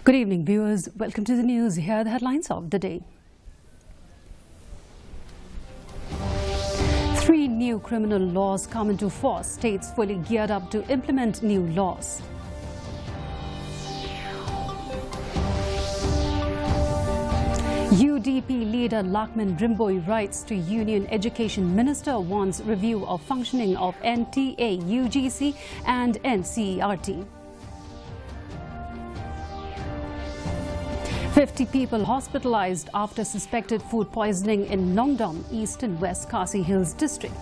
Good evening, viewers. Welcome to the news. Here are the headlines of the day. 3 new criminal laws come into force. States fully geared up to implement new laws. UDP leader Lakmin Rimboy writes to Union Education Minister, wants review of functioning of NTA, UGC and NCERT. 50 people hospitalized after suspected food poisoning in Nongdom, East and West Khasi Hills district.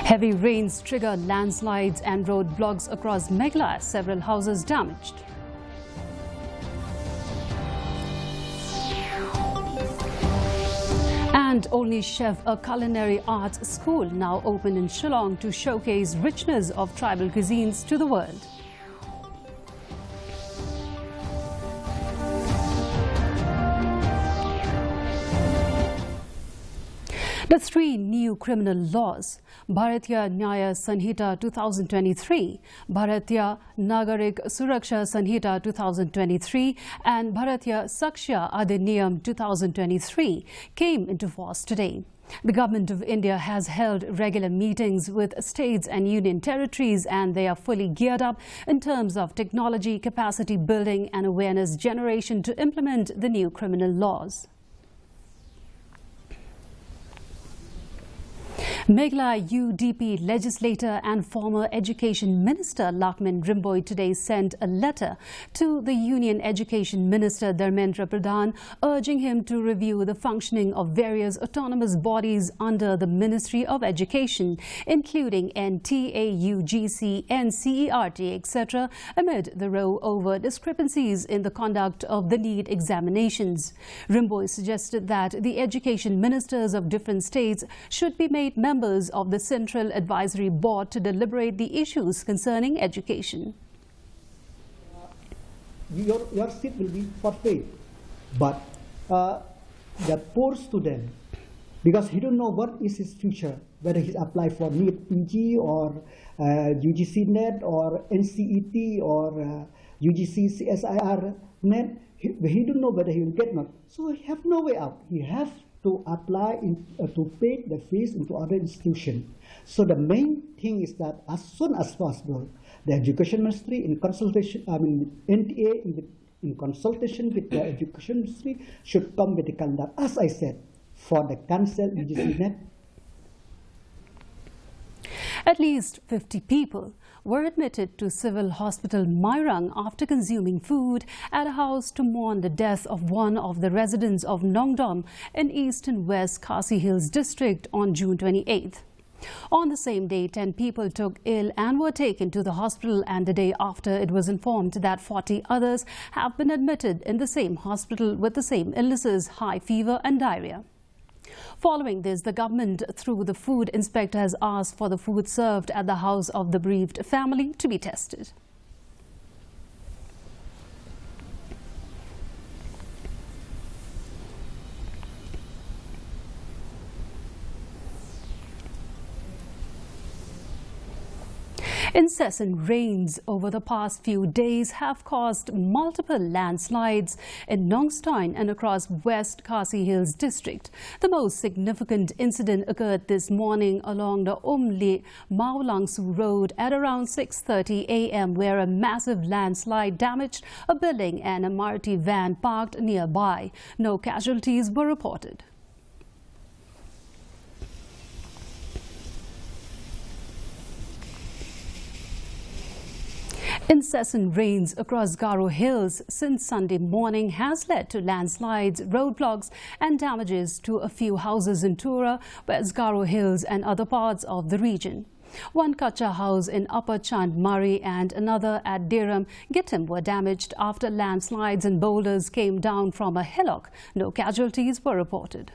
Heavy rains trigger landslides and roadblocks across Meghalaya, several houses damaged. And Only Chef, a culinary arts school, now open in Shillong to showcase richness of tribal cuisines to the world. The 3 new criminal laws, Bharatiya Nyaya Sanhita 2023, Bharatiya Nagarik Suraksha Sanhita 2023 and Bharatiya Sakshya Adhiniyam 2023 came into force today. The Government of India has held regular meetings with states and union territories, and they are fully geared up in terms of technology, capacity building and awareness generation to implement the new criminal laws. Meghalaya UDP legislator and former Education Minister Lakmin Rimboy today sent a letter to the Union Education Minister Dharmendra Pradhan, urging him to review the functioning of various autonomous bodies under the Ministry of Education, including NTA, UGC, NCERT, etc., amid the row over discrepancies in the conduct of the NEET examinations. Rimboy suggested that the education ministers of different states should be made members of the Central Advisory Board to deliberate the issues concerning education. Your seat will be forfeit, but the poor student, because he don't know what is his future, whether he apply for NEET PG or UGC NET or NCET or UGC CSIR NET, he don't know whether he will get not. So he have no way out. He have to apply to pay the fees into other institutions. So the main thing is that as soon as possible, the Education Ministry in consultation, NTA in consultation with the Education Ministry should come with the calendar, as I said, for the cancelled UGC NET. At least 50 people were admitted to Civil Hospital Mairang after consuming food at a house to mourn the death of one of the residents of Nongdom in East and West Khasi Hills district on June 28th. On the same day, 10 people took ill and were taken to the hospital, and the day after it was informed that 40 others have been admitted in the same hospital with the same illnesses, high fever and diarrhea. Following this, the government, through the food inspector, has asked for the food served at the house of the bereaved family to be tested. Incessant rains over the past few days have caused multiple landslides in Nongstoin and across West Khasi Hills district. The most significant incident occurred this morning along the Umli Maulangsu road at around 6:30 a.m. where a massive landslide damaged a building and a Maruti van parked nearby. No casualties were reported. Incessant rains across Garo Hills since Sunday morning has led to landslides, roadblocks and damages to a few houses in Tura, West Garo Hills and other parts of the region. One Kacha house in Upper Chandmari and another at Diram, Gittim were damaged after landslides and boulders came down from a hillock. No casualties were reported.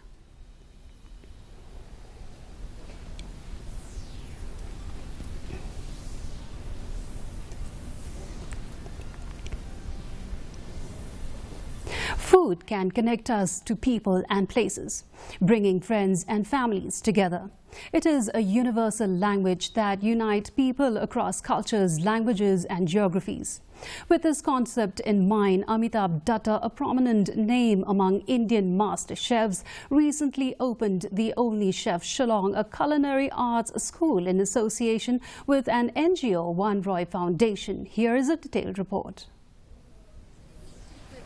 Food can connect us to people and places, bringing friends and families together. It is a universal language that unites people across cultures, languages and geographies. With this concept in mind, Amitabh Datta, a prominent name among Indian master chefs, recently opened the Only Chef Shillong, a culinary arts school in association with an NGO, One Roy Foundation. Here is a detailed report.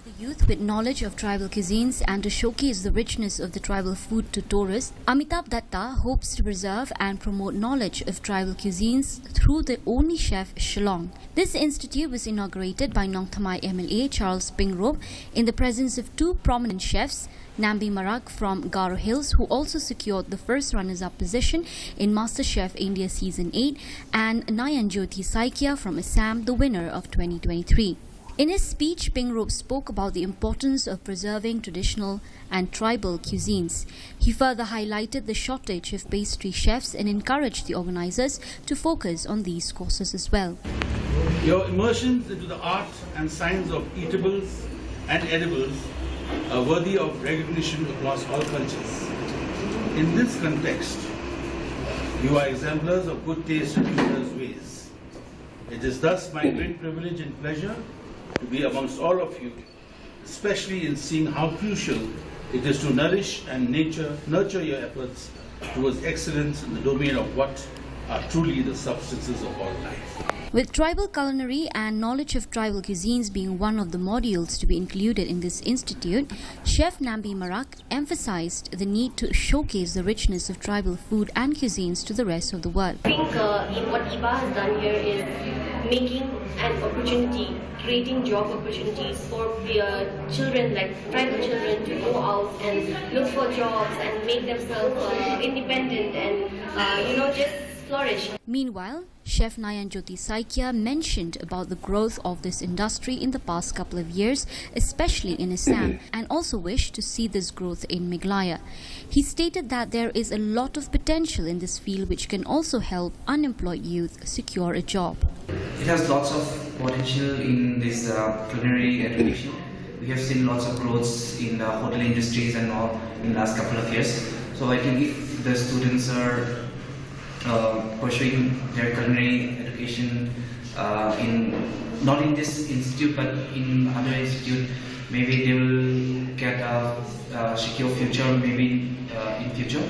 The youth with knowledge of tribal cuisines and to showcase the richness of the tribal food to tourists, Amitabh Datta hopes to preserve and promote knowledge of tribal cuisines through the Only Chef Shillong. This institute was inaugurated by Nong Thamai MLA Charles Pingrove in the presence of two prominent chefs, Nambi Marak from Garo Hills, who also secured the first runners-up position in MasterChef India Season 8, and Nayan Jyoti Saikia from Assam, the winner of 2023. In his speech, Pingrove spoke about the importance of preserving traditional and tribal cuisines. He further highlighted the shortage of pastry chefs and encouraged the organizers to focus on these courses as well. Your immersions into the art and science of eatables and edibles are worthy of recognition across all cultures. In this context, you are exemplars of good taste and humorous ways. It is thus my great privilege and pleasure to be amongst all of you, especially in seeing how crucial it is to nourish and nurture your efforts towards excellence in the domain of what are truly the substances of all life. With tribal culinary and knowledge of tribal cuisines being one of the modules to be included in this institute, Chef Nambi Marak emphasized the need to showcase the richness of tribal food and cuisines to the rest of the world. I think what IBA has done here is making an opportunity, creating job opportunities for children, like tribal children, to go out and look for jobs and make themselves independent and, just flourish. Meanwhile, Chef Nayan Jyoti Saikia mentioned about the growth of this industry in the past couple of years, especially in Assam, and also wished to see this growth in Meghalaya. He stated that there is a lot of potential in this field which can also help unemployed youth secure a job. It has lots of potential in this culinary education. We have seen lots of growth in the hotel industries and all in the last couple of years. So I think if the students are pursuing their culinary education not in this institute but in other institute, maybe they will get a secure future, maybe in future.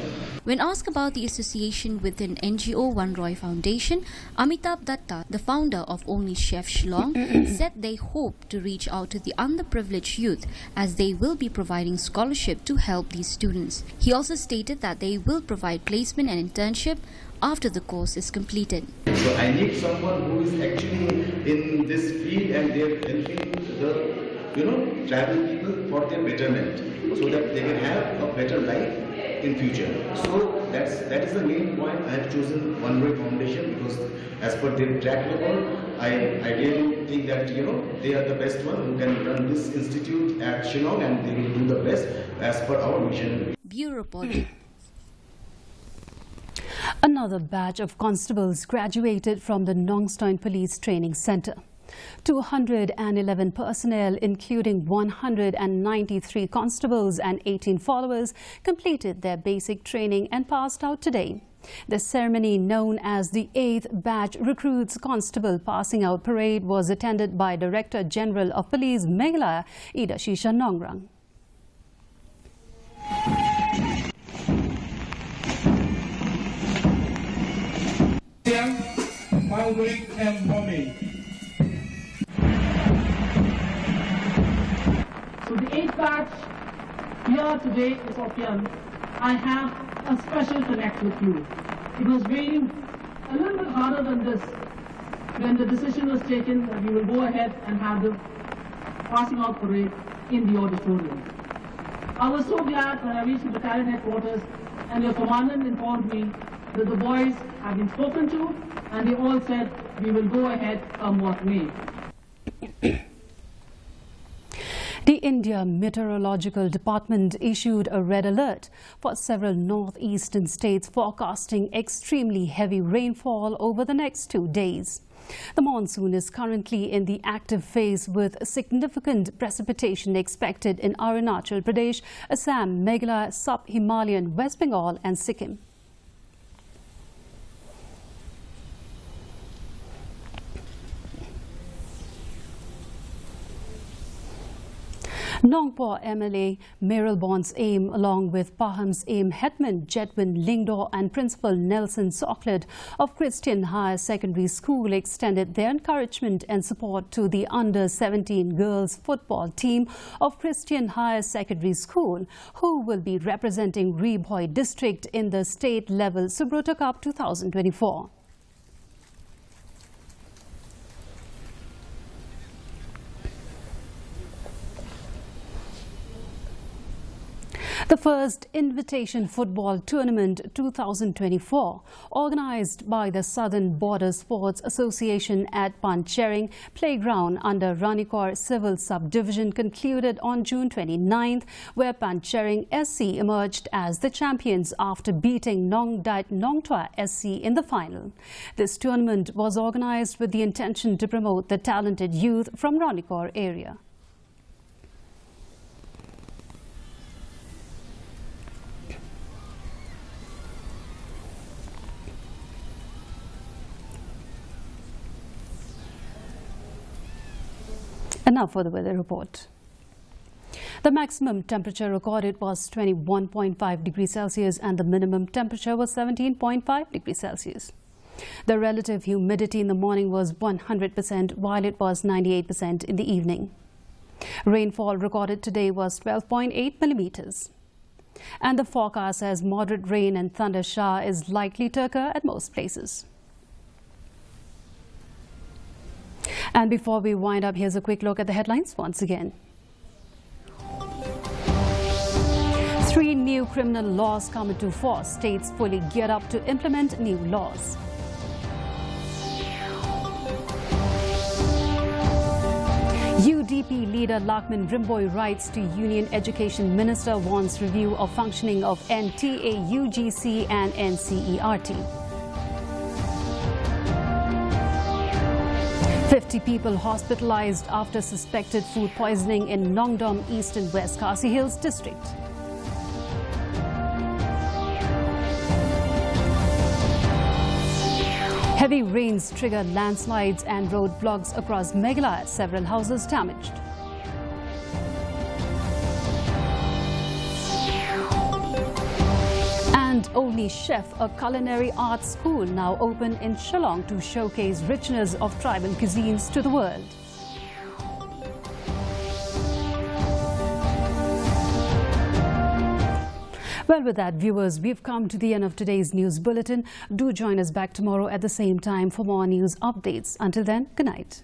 When asked about the association with an NGO, One Roy Foundation, Amitabh Datta, the founder of Only Chef Shillong, said they hope to reach out to the underprivileged youth as they will be providing scholarship to help these students. He also stated that they will provide placement and internship after the course is completed. So I need someone who is actually in this field and they are helping the tribal people for their betterment so that they can have a better life in future. So that is the main point. I have chosen One Roy Foundation because as per their track record, I really think that they are the best one who can run this institute at Shillong and they will do the best as per our mission. Bureau Report. Another batch of constables graduated from the Nongstoin Police Training Centre. 211 personnel, including 193 constables and 18 followers, completed their basic training and passed out today. The ceremony, known as the 8th Batch Recruits Constable Passing Out Parade, was attended by Director General of Police Meghalaya, Idashisha Nongrang. And Mommy. So the 8th batch here today is Opian. I have a special connect with you. It was really a little bit harder than this when the decision was taken that we will go ahead and have the passing out parade in the auditorium. I was so glad when I reached the battalion headquarters and your commandant informed me that the boys have been spoken to and they all said we will go ahead come what may. The India Meteorological Department issued a red alert for several northeastern states, forecasting extremely heavy rainfall over the next 2 days. The monsoon is currently in the active phase with significant precipitation expected in Arunachal Pradesh, Assam, Meghalaya, Sub-Himalayan, West Bengal and Sikkim. Nongpoh MLA Meral Bond's aim, along with Paham's aim headman Jedwin Lingdor and Principal Nelson Socklet of Christian Higher Secondary School, extended their encouragement and support to the under-17 girls football team of Christian Higher Secondary School, who will be representing Ribhoi district in the state-level Subrata Cup 2024. The first Invitation Football Tournament 2024, organized by the Southern Border Sports Association at Panchering Playground under Ranikor Civil Subdivision, concluded on June 29th, where Panchering SC emerged as the champions after beating Nongdat Nongtwa SC in the final. This tournament was organized with the intention to promote the talented youth from Ranikor area. And now for the weather report. The maximum temperature recorded was 21.5 degrees Celsius and the minimum temperature was 17.5 degrees Celsius. The relative humidity in the morning was 100%, while it was 98% in the evening. Rainfall recorded today was 12.8 millimeters. And the forecast says moderate rain and thunder shower is likely to occur at most places. And before we wind up, here's a quick look at the headlines once again. 3 new criminal laws come into force. States fully geared up to implement new laws. UDP leader Lakmin Rimboy writes to Union Education Minister, wants review of functioning of NTA, UGC and NCERT. 50 people hospitalized after suspected food poisoning in Nongdom, East and West Khasi Hills district. Heavy rains triggered landslides and roadblocks across Meghalaya, several houses damaged. And Only Chef, a culinary arts school now open in Shillong to showcase richness of tribal cuisines to the world. Well, with that, viewers, we've come to the end of today's news bulletin. Do join us back tomorrow at the same time for more news updates. Until then, good night.